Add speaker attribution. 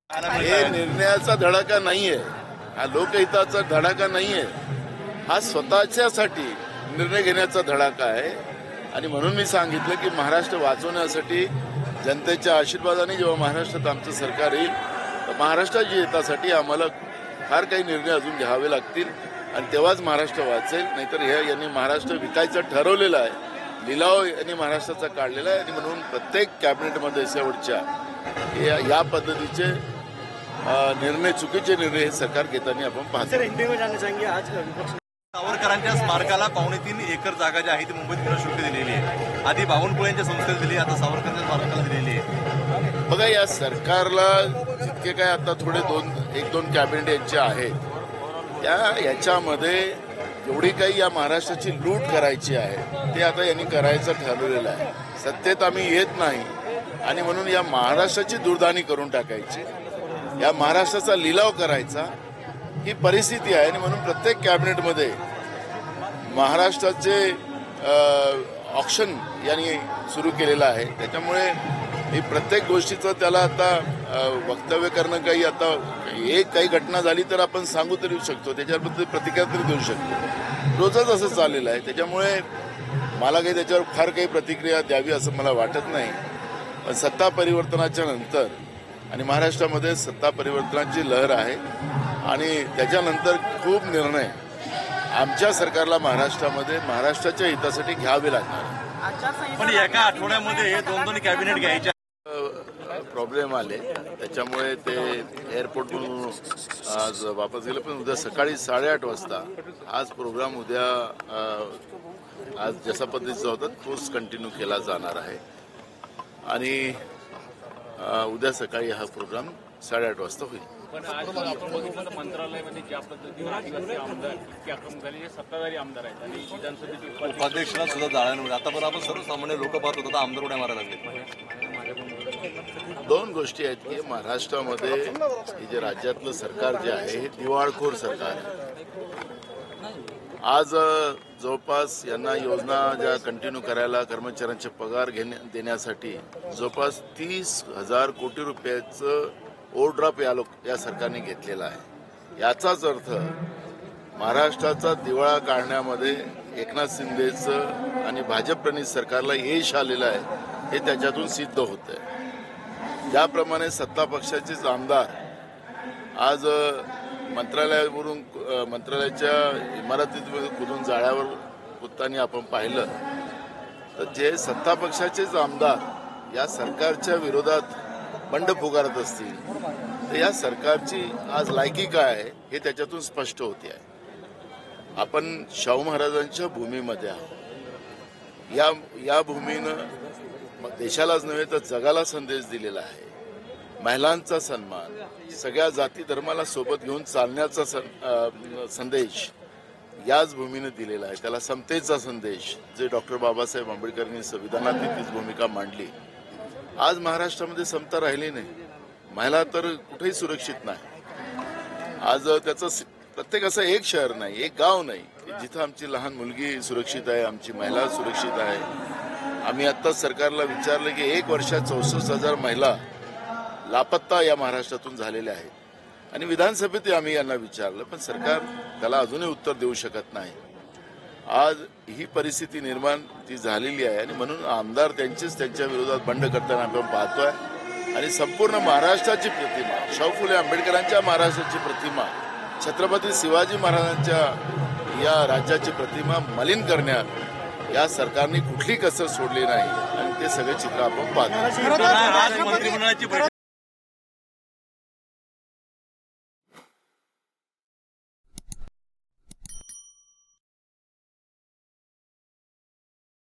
Speaker 1: हे निर्णयाचा धडाका नाहीये, हा लोकहिताचा धडाका नाहीये, हा स्वतःच्यासाठी निर्णय घेण्याचा धडाका आहे. आणि म्हणून मी सांगितलं की महाराष्ट्र वाचवण्यासाठी जनतेच्या आशीर्वादाने जेव्हा महाराष्ट्रात आमचं सरकार येईल तर महाराष्ट्राच्या हितासाठी आम्हाला फार काही निर्णय अजून घ्यावे लागतील आणि तेव्हाच महाराष्ट्र वाचेल. नाहीतर यांनी महाराष्ट्र विकायचं ठरवलेलं आहे, लिलाव यांनी महाराष्ट्राचा काढलेला आहे. आणि म्हणून प्रत्येक कॅबिनेटमध्ये शेवटच्या या पद्धतीचे निर्णय, चुकीचे निर्णय हे सरकार घेताना आपण पाहतो.
Speaker 2: सावरकरांच्या स्मारकाला 3.25 एकर जागा जी आहे ती मुंबईत विनाशुल्क दिलेली आहे. आधी बावनकुळेंच्या संस्थेला दिली, आता सावरकरांच्या स्मारकाला दिलेली आहे.
Speaker 1: बघा, या सरकारला जितके काय आता थोडे एक दोन कॅबिनेट यांचे आहेत याच्यामध्ये एवढी काही या महाराष्ट्राची लूट करायची आहे ते आता यांनी करायचं ठरवलेलं आहे. सत्तेत आम्ही येत नाही आणि म्हणून या महाराष्ट्राची दुर्दाणी करून टाकायची, या महाराष्ट्राचा लिलाव करायचा, ही परिस्थिती आहे. आणि म्हणून प्रत्येक कॅबिनेटमध्ये महाराष्ट्राचे ऑक्शन यांनी सुरू केलेलं आहे. त्याच्यामुळे ही प्रत्येक गोष्टीचं त्याला आता वक्तव्य करणं काही घटना झाली तर आपण सांगू तरी शकतो, त्याच्याबद्दल प्रतिक्रिया तरी देऊ शकतो. रोजच असं चाललेलं आहे. त्याच्यामुळे मला काही त्याच्यावर फार काही प्रतिक्रिया द्यावी असं मला वाटत नाही. पण सत्ता परिवर्तनाच्या नंतर आणि महाराष्ट्रामध्ये सत्ता परिवर्तनाची लहर आहे आणि त्याच्यानंतर खूप निर्णय आमच्या सरकारला महाराष्ट्रामध्ये महाराष्ट्राच्या हितासाठी घ्यावे लागणार.
Speaker 2: पण एका आठवड्यामध्ये हे दोन कॅबिनेट घ्यायचे
Speaker 1: प्रॉब्लेम आले, त्याच्यामुळे ते एअरपोर्टवरून आज वापस गेले. पण उद्या सकाळी 8:30 वाजता आज प्रोग्राम आज जसा पद्धतीचा होता तोच कंटिन्यू केला जाणार आहे. आणि उद्या सकाळी हा प्रोग्राम 8:30 वाजता होईल.
Speaker 3: पण आज आपण बघितलं मंत्रालयामध्ये ज्या पद्धतीने आदिवासी आमदार इतके आक्रमक झाले, जे सत्ताधारी आमदार आहेत आणि विधानसभेचे
Speaker 2: उपाध्यक्षाला सुद्धा जाळ्यानं आता पण आपण सर्वसामान्य लोक पाहत होतो, आमदार उड्या मारायला लागले.
Speaker 1: दोन गोष्टी आहेत की महाराष्ट्रामध्ये हे जे राज्यातलं सरकार जे आहे हे दिवाळखोर सरकार आहे. आज जवळपास यांना योजना ज्या कंटिन्यू करायला कर्मचाऱ्यांचे पगार देण्यासाठी जवळपास 30,000 कोटी रुपयाचं ओव्हरड्राफ्ट या सरकारने घेतलेला आहे. याचाच अर्थ महाराष्ट्राचा दिवाळा काढण्यामध्ये एकनाथ शिंदेचं आणि भाजप-प्रणित सरकारला यश आलेलं आहे हे त्याच्यातून सिद्ध होत आहे. ज्याप्रमाणे सत्ता पक्षाचेच आमदार आज मंत्रालयाच्या इमारतीत कुठून जाळ्यावर कुदताना आपण पाहिलं तर जे सत्ता पक्षाचेच आमदार या सरकारच्या विरोधात बंड पुकारत असतील तर या सरकारची आज लायकी काय आहे हे त्याच्यातून स्पष्ट होते आहे. आपण शाहू महाराजांच्या भूमीमध्ये आहोत. या भूमीनं देशालाच नव्हे तर जगाला संदेश दिलेला आहे. महिलांचा सन्मान, सगळ्या जाती धर्माला सोबत घेऊन चालण्याचा संदेश याच भूमीने दिलेला आहे. त्याला समतेचा संदेश जे डॉक्टर बाबासाहेब आंबेडकरांनी संविधानात तीच भूमिका मांडली. आज महाराष्ट्रामध्ये समता राहिली नाही, महिला तर कुठेही सुरक्षित नाही. आज त्याचं प्रत्येक असं एक शहर नाही, एक गाव नाही जिथं आमची लहान मुलगी सुरक्षित आहे, आमची महिला सुरक्षित आहे. आम्ही आत्ताच सरकारला विचारलं की 1 वर्षात 64,000 महिला लापत्ता या महाराष्ट्रातून झालेल्या आहेत. आणि विधानसभेत आम्ही यांना विचारलं पण सरकार त्याला अजूनही उत्तर देऊ शकत नाही. आज ही परिस्थिती निर्माण ती झालेली आहे आणि म्हणून आमदार त्यांच्या विरोधात बंड करताना आपण पाहतोय. आणि संपूर्ण महाराष्ट्राची प्रतिमा, शाहू फुले आंबेडकरांच्या महाराष्ट्राची प्रतिमा, छत्रपती शिवाजी महाराजांच्या या राज्याची प्रतिमा मलिन करण्यात या सरकारने कुठली कसर सोडली नाही आणि ते सगळे चित्र आपण पाहतो.
Speaker 2: मंत्रिमंडळाची